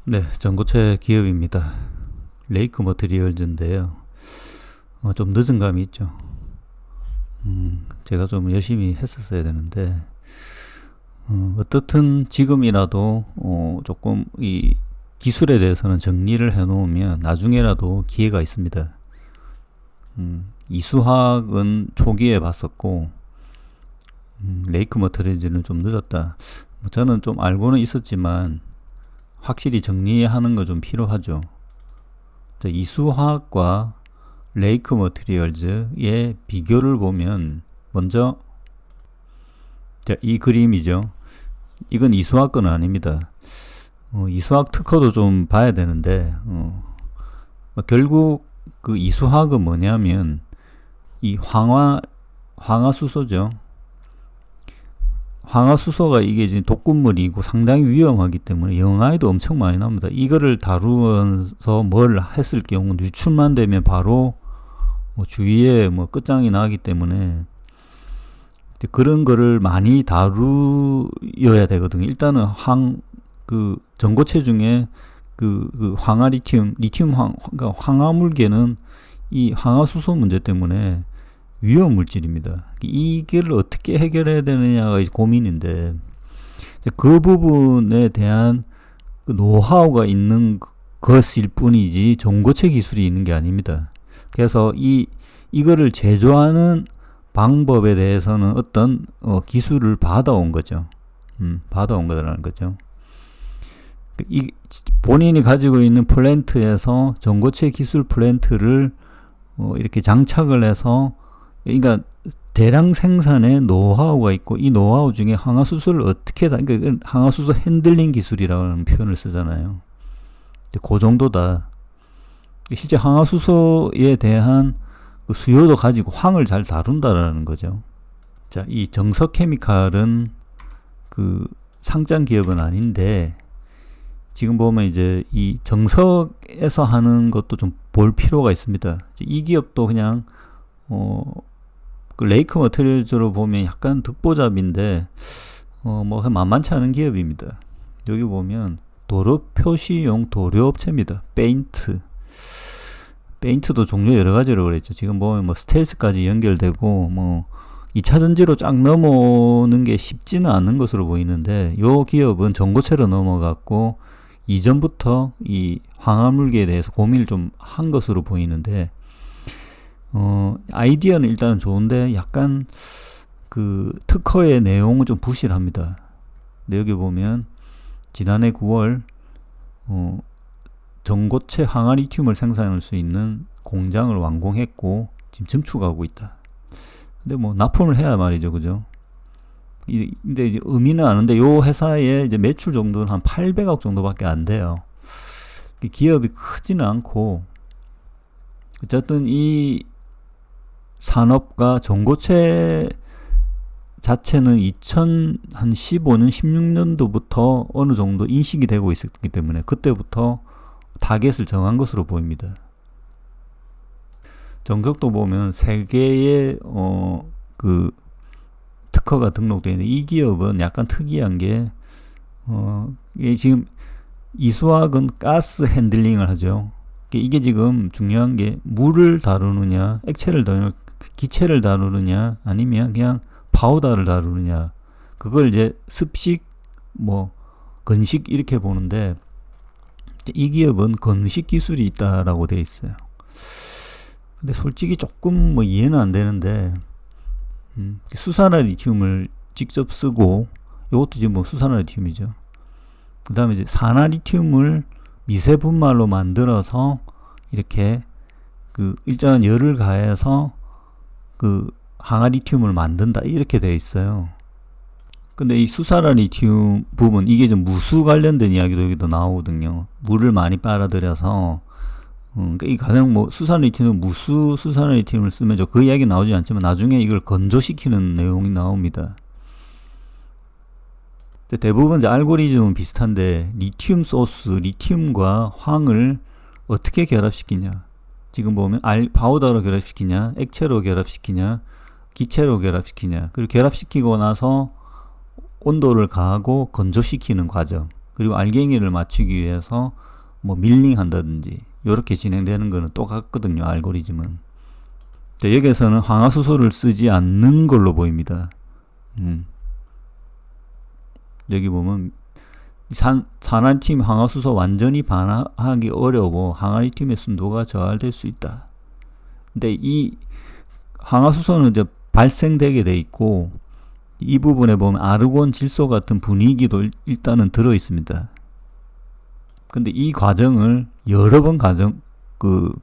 네, 전고체 기업입니다. 레이크 머티리얼즈인데요. 좀 늦은 감이 있죠. 제가 좀 열심히 했었어야 되는데, 어떻든 지금이라도 조금 이 기술에 대해서는 정리를 해놓으면 나중에라도 기회가 있습니다. 이수학은 초기에 봤었고, 레이크 머티리얼즈는 좀 늦었다. 저는 좀 알고는 있었지만 확실히 정리하는 거 좀 필요하죠. 이수화학과 레이크 머티리얼즈의 비교를 보면 먼저 이 그림이죠. 이건 이수학 건 아닙니다. 이수학 특허도 좀 봐야 되는데 결국 그 이수학은 뭐냐면 이 황화수소죠. 황화수소가 이게 지금 독극물이고 상당히 위험하기 때문에 영화에도 엄청 많이 나옵니다. 이거를 다루면서 뭘 했을 경우 유출만 되면 바로 주위에 끝장이 나기 때문에 그런 거를 많이 다루어야 되거든요. 일단은 그 전고체 중에 그 황화 리튬 그러니까 황화물계는 이 황화수소 문제 때문에 위험 물질입니다. 이걸 어떻게 해결해야 되느냐가 고민인데 그 부분에 대한 그 노하우가 있는 것일 뿐이지 전고체 기술이 있는 게 아닙니다. 그래서 이거를 제조하는 방법에 대해서는 어떤 기술을 받아온 거죠. 받아온 거라는 거죠. 본인이 가지고 있는 플랜트에서 전고체 기술 플랜트를 이렇게 장착을 해서 그러니까 대량 생산의 노하우가 있고 이 노하우 중에 황화수소를 어떻게 그러니까 황화수소 핸들링 기술이라는 표현을 쓰잖아요. 그 정도다. 실제 황화수소에 대한 그 수요도 가지고 황을 잘 다룬다라는 거죠. 자, 이 정석케미칼은 그 상장 기업은 아닌데 지금 보면 이제 이 정석에서 하는 것도 좀 볼 필요가 있습니다. 이 기업도 그냥 그 레이크 머티리얼즈로 보면 약간 득보잡인데 만만치 않은 기업입니다. 여기 보면 도로 표시용 도료업체입니다. 페인트도 종류 여러 가지로 그랬죠. 지금 보면 스텔스까지 연결되고 2차 전지로 쫙 넘어오는 게 쉽지는 않은 것으로 보이는데 이 기업은 전고체로 넘어갔고 이전부터 이 황화물계에 대해서 고민을 좀 한 것으로 보이는데 아이디어는 일단 좋은데 약간 그 특허의 내용은 좀 부실합니다. 근데 여기 보면 지난해 9월 전고체 황화리튬을 생산할 수 있는 공장을 완공했고 지금 증축하고 있다. 근데 납품을 해야 말이죠, 그죠? 근데 이제 의미는 아는데 요 회사의 이제 매출 정도는 한 800억 정도밖에 안 돼요. 기업이 크지는 않고 어쨌든 이 산업과 전고체 자체는 2015년, 16년도부터 어느 정도 인식이 되고 있었기 때문에 그때부터 타겟을 정한 것으로 보입니다. 전격도 보면 3개의 그 특허가 등록되어 있는데 이 기업은 약간 특이한 게 이게 지금 이수학은 가스 핸들링을 하죠. 이게 지금 중요한 게 물을 다루느냐, 액체를 다루느냐, 기체를 다루느냐, 아니면 그냥 파우더를 다루느냐. 그걸 이제 습식, 건식 이렇게 보는데 이 기업은 건식 기술이 있다라고 되어 있어요. 근데 솔직히 조금 이해는 안 되는데 수산화 리튬을 직접 쓰고 이것도 지금 수산화 리튬이죠. 그 다음에 이제 산화 리튬을 미세 분말로 만들어서 이렇게 그 일정한 열을 가해서 그 항화 리튬을 만든다 이렇게 되어 있어요. 근데 이 수산화 리튬 부분 이게 좀 무수 관련된 이야기도 여기도 나오거든요. 물을 많이 빨아들여서 이 가장 수산화 리튬은 무수 수산화 리튬을 쓰면 그 이야기 나오지 않지만 나중에 이걸 건조시키는 내용이 나옵니다. 대부분 이제 알고리즘은 비슷한데 리튬 소스, 리튬과 황을 어떻게 결합시키냐. 지금 보면 파우더로 결합시키냐, 액체로 결합시키냐, 기체로 결합시키냐. 그리고 결합시키고 나서 온도를 가하고 건조시키는 과정. 그리고 알갱이를 맞추기 위해서 뭐 밀링 한다든지 이렇게 진행되는 거는 똑같거든요. 알고리즘은. 여기에서는 황화수소를 쓰지 않는 걸로 보입니다. 여기 보면 산화리튬 황화수소 완전히 반응하기 어려워 항아리튬의 순도가 저하될 수 있다. 근데 이 황화수소는 이제 발생되게 돼 있고, 이 부분에 보면 아르곤 질소 같은 분위기도 일단은 들어 있습니다. 근데 이 과정을 여러 번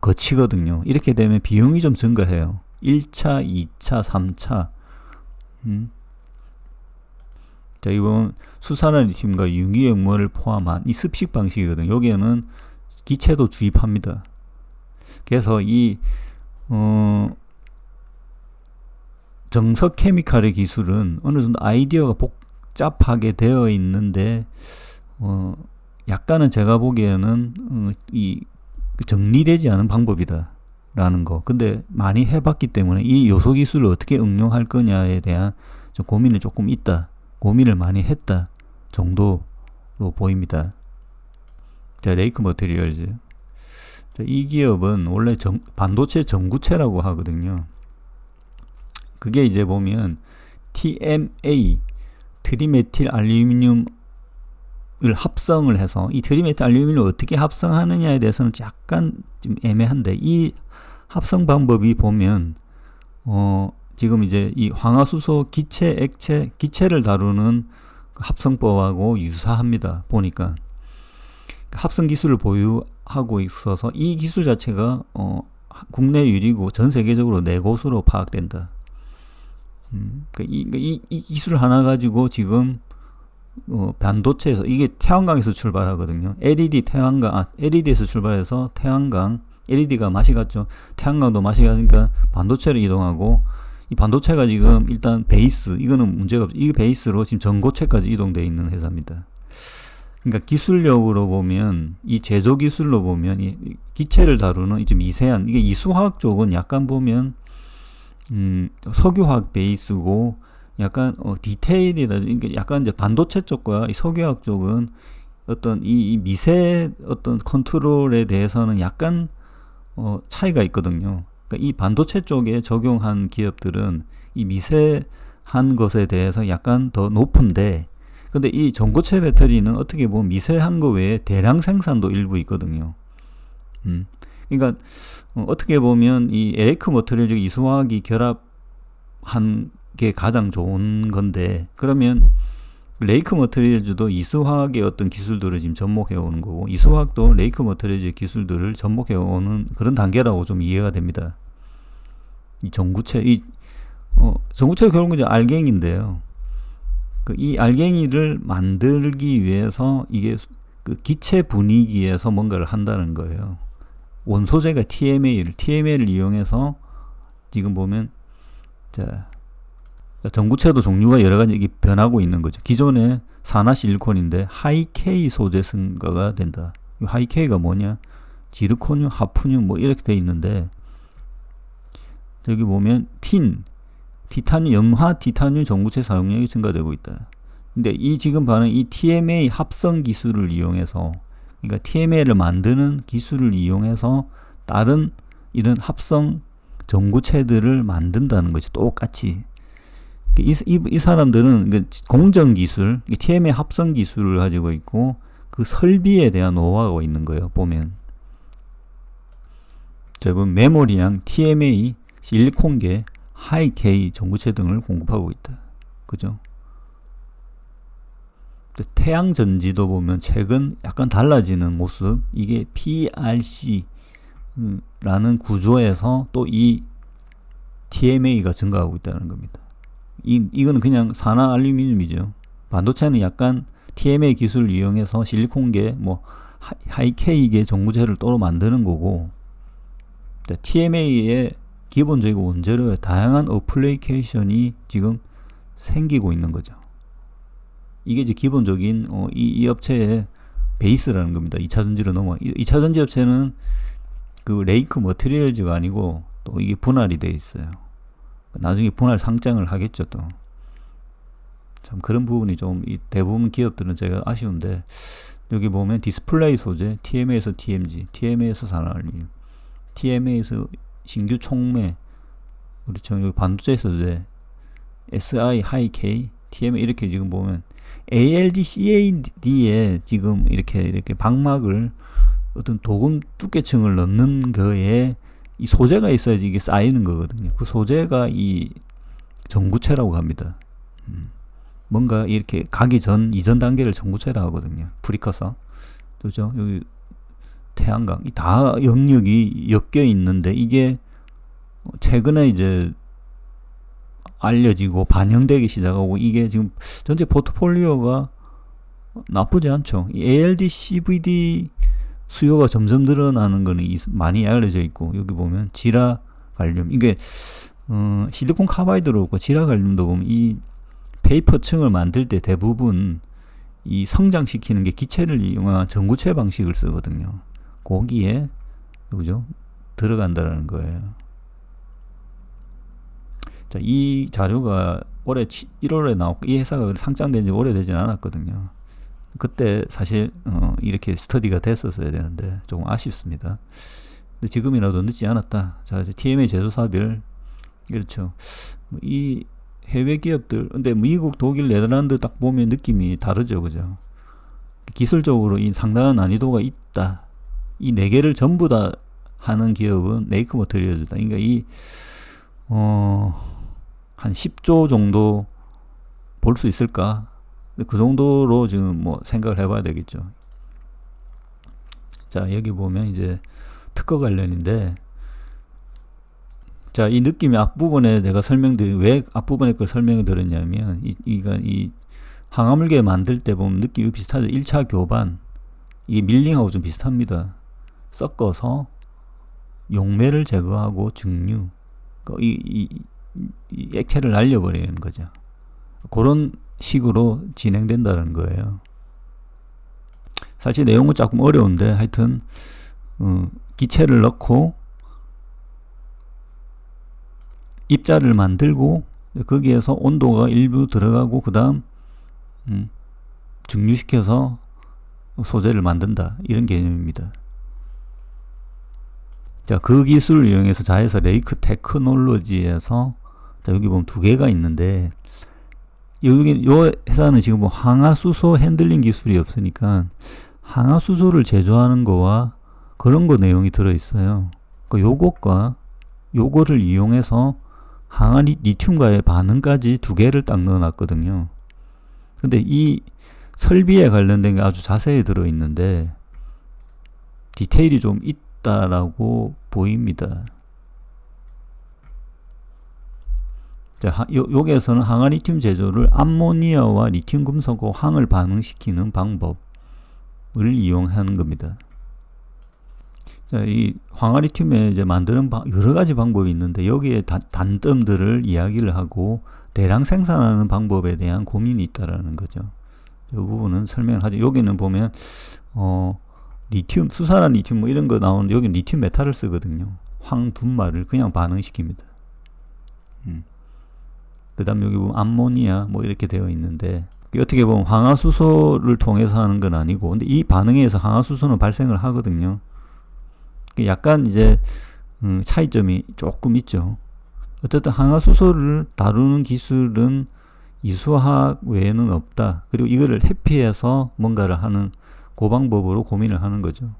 거치거든요. 이렇게 되면 비용이 좀 증가해요. 1차, 2차, 3차. 자, 이번 수산화리튬과 유기액물을 포함한 이 습식 방식이거든요. 여기에는 기체도 주입합니다. 그래서 이 정석 케미칼의 기술은 어느 정도 아이디어가 복잡하게 되어 있는데 약간은 제가 보기에는 정리되지 않은 방법이다 라는 거. 근데 많이 해봤기 때문에 이 요소 기술을 어떻게 응용할 거냐에 대한 좀 고민이 조금 있다, 고민을 많이 했다 정도로 보입니다. 자, 레이크 머티리얼즈. 이 기업은 원래 반도체 전구체라고 하거든요. 그게 이제 보면 TMA, 트리메틸 알루미늄을 합성을 해서, 이 트리메틸 알루미늄을 어떻게 합성하느냐에 대해서는 약간 좀 애매한데, 이 합성 방법이 보면 지금 이제 이 황화수소 기체, 액체, 기체를 다루는 합성법하고 유사합니다. 보니까 합성 기술을 보유하고 있어서 이 기술 자체가 국내 유리고 전 세계적으로 4곳으로 파악된다. 이 기술 하나 가지고 지금 반도체에서, 이게 태양광에서 출발하거든요. LED 태양광, LED에서 출발해서 태양광, LED가 맛이 갔죠. 태양광도 맛이 가니까 반도체로 이동하고, 이 반도체가 지금 일단 베이스, 이거는 문제가 없죠. 이 베이스로 지금 전고체까지 이동되어 있는 회사입니다. 그러니까 기술력으로 보면, 이 제조 기술로 보면, 이 기체를 다루는 이제 미세한, 이게 이수화학 쪽은 약간 보면 석유화학 베이스고, 약간 디테일이다, 약간 이제 반도체 쪽과 이 석유화학 쪽은 어떤 이 미세 어떤 컨트롤에 대해서는 약간 차이가 있거든요. 그러니까 이 반도체 쪽에 적용한 기업들은 이 미세한 것에 대해서 약간 더 높은데, 근데 이 전고체 배터리는 어떻게 보면 미세한 거 외에 대량 생산도 일부 있거든요. 그러니까 어떻게 보면 이 에레크 머티리얼 이수화학이 결합한 게 가장 좋은 건데, 그러면 레이크 머티리얼즈도 이수화학의 어떤 기술들을 지금 접목해 오는 거고, 이수화학도 레이크 머티리얼즈의 기술들을 접목해 오는 그런 단계라고 좀 이해가 됩니다. 이 전구체, 전구체가 결국은 이제 알갱인데요. 이 알갱이를 만들기 위해서 이게 그 기체 분위기에서 뭔가를 한다는 거예요. 원소재가 TMA를 이용해서 지금 보면, 자, 전구체도 종류가 여러 가지 변하고 있는 거죠. 기존의 산화 실리콘인데 하이-K 소재 승가가 된다. 이 하이-K가 뭐냐? 지르코늄, 하프늄 뭐 이렇게 돼 있는데, 저기 보면 티타늄, 염화 티타늄 전구체 사용량이 증가되고 있다. 근데 이 지금 반응, 이 TMA 합성 기술을 이용해서, 그러니까 TMA를 만드는 기술을 이용해서 다른 이런 합성 전구체들을 만든다는 거죠. 똑같이. 이 사람들은 공정 기술, TMA 합성 기술을 가지고 있고, 그 설비에 대한 노하우가 있는 거예요. 보면 메모리양, TMA, 실리콘계, 하이-K 전구체 등을 공급하고 있다. 그죠? 태양전지도 보면 최근 약간 달라지는 모습, 이게 PRC 라는 구조에서 또 이 TMA가 증가하고 있다는 겁니다. 이거는 그냥 산화 알루미늄이죠. 반도체는 약간 TMA 기술을 이용해서 실리콘계, 뭐 하이-K계 전구체를 따로 만드는 거고, TMA의 기본적이고 원재료의 다양한 어플리케이션이 지금 생기고 있는 거죠. 이게 이제 기본적인 이 업체의 베이스라는 겁니다. 2차 전지로 2차 전지 업체는 그 레이크 머티리얼즈가 아니고 또 이게 분할이 돼 있어요. 나중에 분할 상장을 하겠죠. 또 참 그런 부분이 좀 이 대부분 기업들은 제가 아쉬운데, 여기 보면 디스플레이 소재, TMA에서 TMG, TMA에서 산화알루미늄, TMA에서 신규 촉매, 그렇죠. 여기 반도체 소재, SI, 하이K, TMA 이렇게 지금 보면 ALD, CAD에 지금 이렇게 방막을 어떤 도금 두께층을 넣는 거에 이 소재가 있어야지 이게 쌓이는 거거든요. 그 소재가 이 전구체라고 합니다. 뭔가 이렇게 가기 전 이전 단계를 전구체라고 하거든요. 프리커서. 그죠? 여기 태양광 이 다 영역이 엮여 있는데 이게 최근에 이제 알려지고 반영되기 시작하고, 이게 지금 전체 포트폴리오가 나쁘지 않죠. 이 ALD, CVD 수요가 점점 늘어나는 거는 많이 알려져 있고, 여기 보면 지라 갈륨, 이게 실리콘 카바이드로 그렇고 지라 갈륨도 보면 이 페이퍼층을 만들 때 대부분 이 성장시키는 게 기체를 이용한 전구체 방식을 쓰거든요. 거기에 그죠? 들어간다는 거예요. 자, 이 자료가 올해 1월에 나왔고, 이 회사가 상장된 지 오래되진 않았거든요. 그때 사실 이렇게 스터디가 됐었어야 되는데 조금 아쉽습니다. 근데 지금이라도 늦지 않았다. 자, 이제 TMA 제조사별, 그렇죠. 이 해외 기업들, 근데 미국, 독일, 네덜란드 딱 보면 느낌이 다르죠, 그죠? 기술적으로 이 상당한 난이도가 있다. 이 네 개를 전부 다 하는 기업은 네이크 머티리얼즈다. 그러니까 이 한 10조 정도 볼 수 있을까? 그 정도로 지금 뭐 생각을 해봐야 되겠죠. 자, 여기 보면 이제 특허 관련인데, 자, 이 느낌이 앞부분에 내가 설명드린, 왜 앞부분에 걸 설명을 드렸냐면, 이 항화물계 만들 때 보면 느낌이 비슷하죠. 1차 교반, 이게 밀링하고 좀 비슷합니다. 섞어서 용매를 제거하고 증류, 이 액체를 날려버리는 거죠. 그런 식으로 진행된다는 거예요. 사실 내용은 조금 어려운데, 하여튼 기체를 넣고 입자를 만들고 거기에서 온도가 일부 들어가고 그 다음 증류시켜서 소재를 만든다, 이런 개념입니다. 자, 그 기술을 이용해서 자회사 레이크 테크놀로지에서, 자, 여기 보면 두 개가 있는데, 여기 요 회사는 지금 뭐 항화수소 핸들링 기술이 없으니까 항화수소를 제조하는 거와 그런 거 내용이 들어 있어요. 그러니까 요것과 요거를 이용해서 항화 리튬과의 반응까지 두 개를 딱 넣어놨거든요. 근데 이 설비에 관련된 게 아주 자세히 들어 있는데 디테일이 좀 있다라고 보입니다. 자, 여기에서는 항화 리튬 제조를 암모니아와 리튬 금속과 황을 반응시키는 방법을 이용하는 겁니다. 자, 이 항화 리튬에 이제 만드는 여러 가지 방법이 있는데, 여기에 단점들을 이야기를 하고 대량 생산하는 방법에 대한 고민이 있다라는 거죠. 이 부분은 설명을 하죠. 여기는 보면 리튬, 수산화 리튬 뭐 이런 거 나오는데, 여기는 리튬 메탈을 쓰거든요. 황 분말을 그냥 반응시킵니다. 그 다음 여기 보면 암모니아 뭐 이렇게 되어 있는데, 어떻게 보면 항화수소를 통해서 하는 건 아니고, 근데 이 반응에서 항화수소는 발생을 하거든요. 약간 이제 차이점이 조금 있죠. 어쨌든 항화수소를 다루는 기술은 이수화학 외에는 없다. 그리고 이거를 회피해서 뭔가를 하는 그 방법으로 고민을 하는 거죠.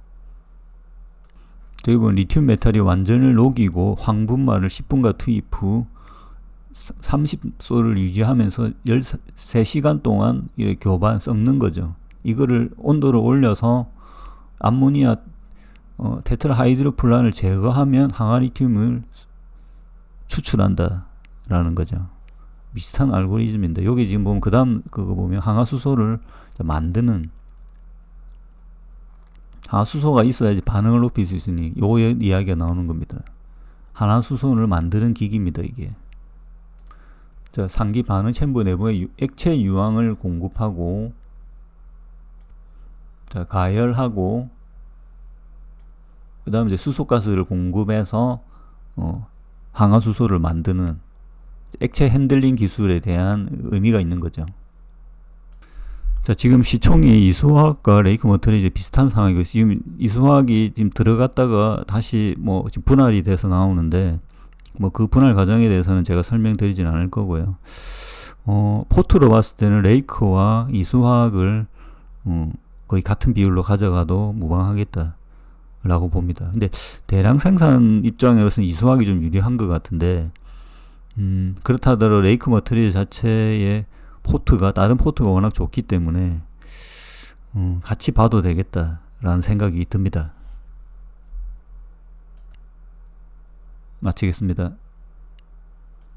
저기 보면 리튬 메탈이 완전을 녹이고 황분말을 10분간 투입 후 30소를 유지하면서 13시간 동안 이렇게 교반 썩는 거죠. 이거를 온도를 올려서 암모니아 테트라하이드로플란을 제거하면 항화리튬을 추출한다라는 거죠. 비슷한 알고리즘인데, 여기 지금 보면 그 다음 그거 보면 항화수소를 만드는, 항화수소가 있어야지 반응을 높일 수 있으니 요 이야기가 나오는 겁니다. 항화수소를 만드는 기기입니다, 이게. 자, 상기 반응 챔버 내부에 액체 유황을 공급하고, 자, 가열하고, 그 다음에 이제 수소가스를 공급해서 항화수소를 만드는 액체 핸들링 기술에 대한 의미가 있는 거죠. 자, 지금 시총이 이수화학과 레이크 머터리즈 비슷한 상황이고, 지금 이수화학이 지금 들어갔다가 다시 뭐 지금 분할이 돼서 나오는데, 뭐 그 분할 과정에 대해서는 제가 설명드리진 않을 거고요. 포트로 봤을 때는 레이크와 이수화학을 거의 같은 비율로 가져가도 무방하겠다라고 봅니다. 근데 대량 생산 입장에서는 이수화학이 좀 유리한 것 같은데, 그렇다 하더라도 레이크 머터리즈 자체의 포트가 다른 포트가 워낙 좋기 때문에 같이 봐도 되겠다라는 생각이 듭니다. 마치겠습니다.